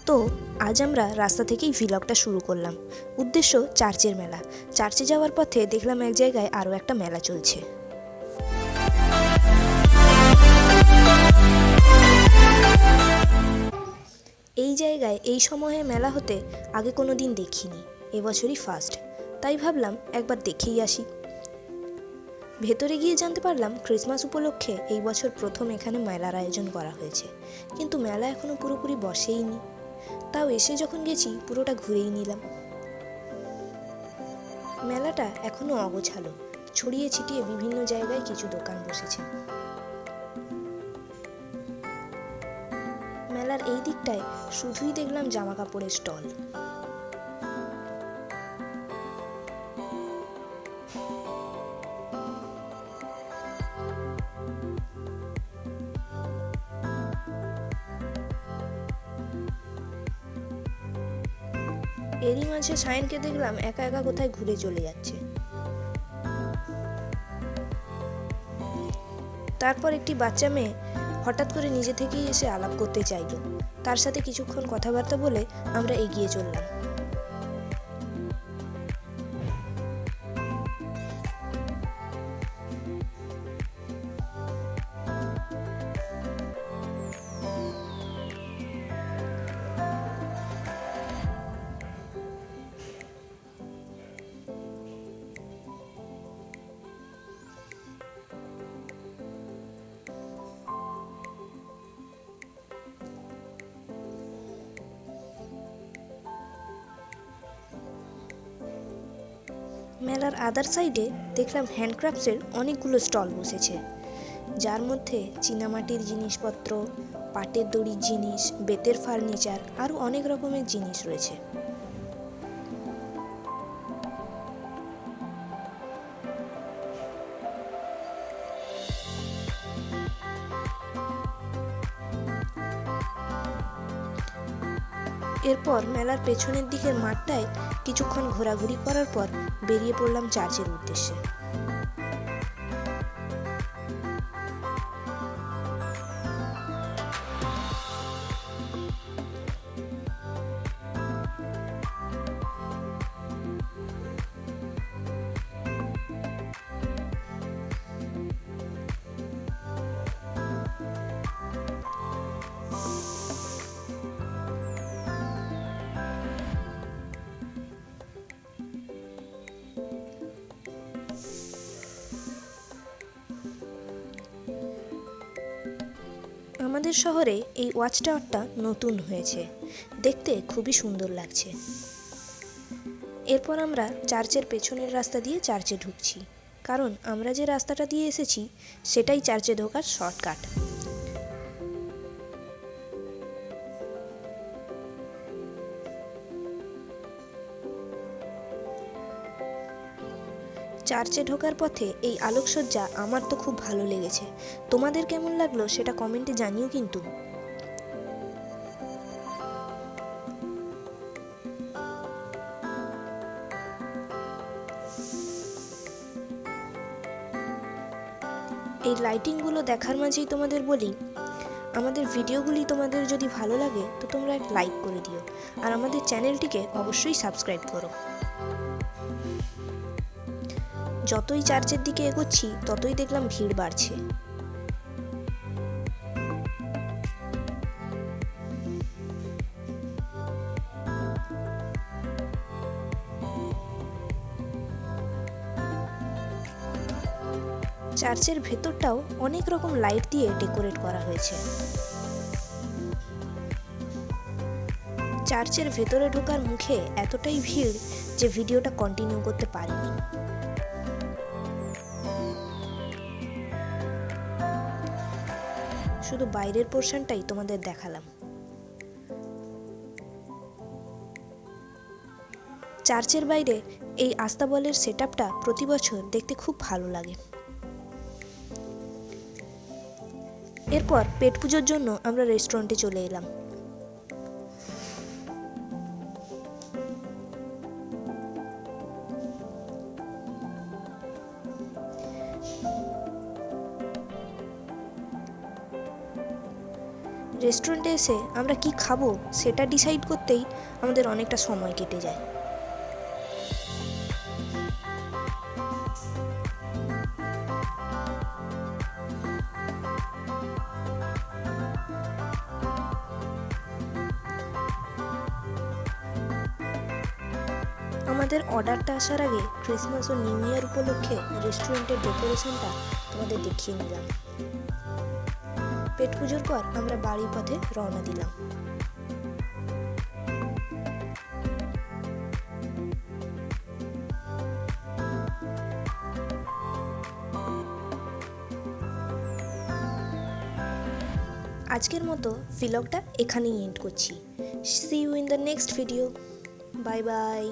তো আজ আমরা রাস্তা থেকেই ভিলগটা শুরু করলাম। উদ্দেশ্য চার্চের মেলা। চার্চে যাওয়ার পথে দেখলাম এক জায়গায় আরও একটা মেলা চলছে। এই জায়গায় এই সময়ে মেলা হতে আগে কোনো দিন দেখিনি, এবছরই ফার্স্ট, তাই ভাবলাম একবার দেখেই আসি। ভেতরে গিয়ে জানতে পারলাম ক্রিসমাস উপলক্ষে এই বছর প্রথম এখানে মেলার আয়োজন করা হয়েছে, কিন্তু মেলা এখনও পুরোপুরি বসেইনি। তাও এসে যখন গেছি পুরোটা ঘুরেই নিলাম। মেলাটা এখনও অগোছালো, ছড়িয়ে ছিটিয়ে বিভিন্ন জায়গায় কিছু দোকান বসেছে। মেলার এই দিকটায় শুধুই দেখলাম জামা কাপড়ের স্টল। এরই মাঝে সায়নকে দেখলাম একা একা কোথায় ঘুরে চলে যাচ্ছে। তারপর একটি বাচ্চা মেয়ে হঠাৎ করে নিজে থেকেই এসে আলাপ করতে চাইল। তার সাথে কিছুক্ষণ কথাবার্তা বলে আমরা এগিয়ে চললাম। মেলার আদার সাইডে দেখলাম হ্যান্ডক্রাফটসের অনেকগুলো স্টল বসেছে, যার মধ্যে চীনামাটির জিনিসপত্র, পাটের দড়ির জিনিস, বেতের ফার্নিচার, আরও অনেক রকমের জিনিস রয়েছে। এরপর মেলার পেছনের দিকের মাঠটায় কিছুক্ষণ ঘোরাঘুরি করার পর বেরিয়ে পড়লাম চার্চের উদ্দেশ্যে। আমাদের শহরে এই ওয়াচ টাওয়ারটা নতুন হয়েছে, দেখতে খুবই সুন্দর লাগছে। এরপর আমরা চার্চের পেছনের রাস্তা দিয়ে চার্চে ঢুকছি, কারণ আমরা যে রাস্তাটা দিয়ে এসেছি সেটাই চার্চে ঢোকার শর্টকাট। চার্চে ঢোকার পথে এই আলোকসজ্জা আমার তো খুব ভালো লেগেছে। তোমাদের কেমন লাগলো সেটা কমেন্টে জানিও কিন্তু। এই লাইটিংগুলো দেখার মাঝেই তোমাদের বলি, আমাদের ভিডিওগুলি তোমাদের যদি ভালো লাগে তো তোমরা এক লাইক করে দিও, আর আমাদের চ্যানেলটিকে অবশ্যই সাবস্ক্রাইব করো। যতই চার্চের দিকে এগোচ্ছি ততই দেখলাম ভিড় বাড়ছে। চার্চের ভেতরটাও অনেক রকম লাইট দিয়ে ডেকোরেট করা হয়েছে। চার্চের ভেতরে ঢোকার মুখে এতটাই ভিড় যে ভিডিওটা কন্টিনিউ করতে পারিনি। শুধু বাইরের পোর্শনটাই তোমাদের দেখালাম। চার্চের বাইরে এই আস্তাবলের সেটআপটা প্রতি বছর দেখতে খুব ভালো লাগে। এরপর পেট পুজোর জন্য আমরা রেস্টুরেন্টে চলে এলাম। রেস্টুরেন্টে এসে আমরা কি খাবো সেটা ডিসাইড করতেই আমাদের অনেকটা সময় কেটে যায়। আমাদের অর্ডারটা আসার আগে ক্রিসমাস ও নিউ ইয়ার উপলক্ষে রেস্টুরেন্টের ডেকোরেশনটা তোমাদের দেখিয়ে নিলাম। পেট পুজোর পর আমরা বাড়ির পথে রওনা দিলাম। আজকের মতো ভ্লগটা এখানেই এন্ড করছি। See you in the next video. Bye by.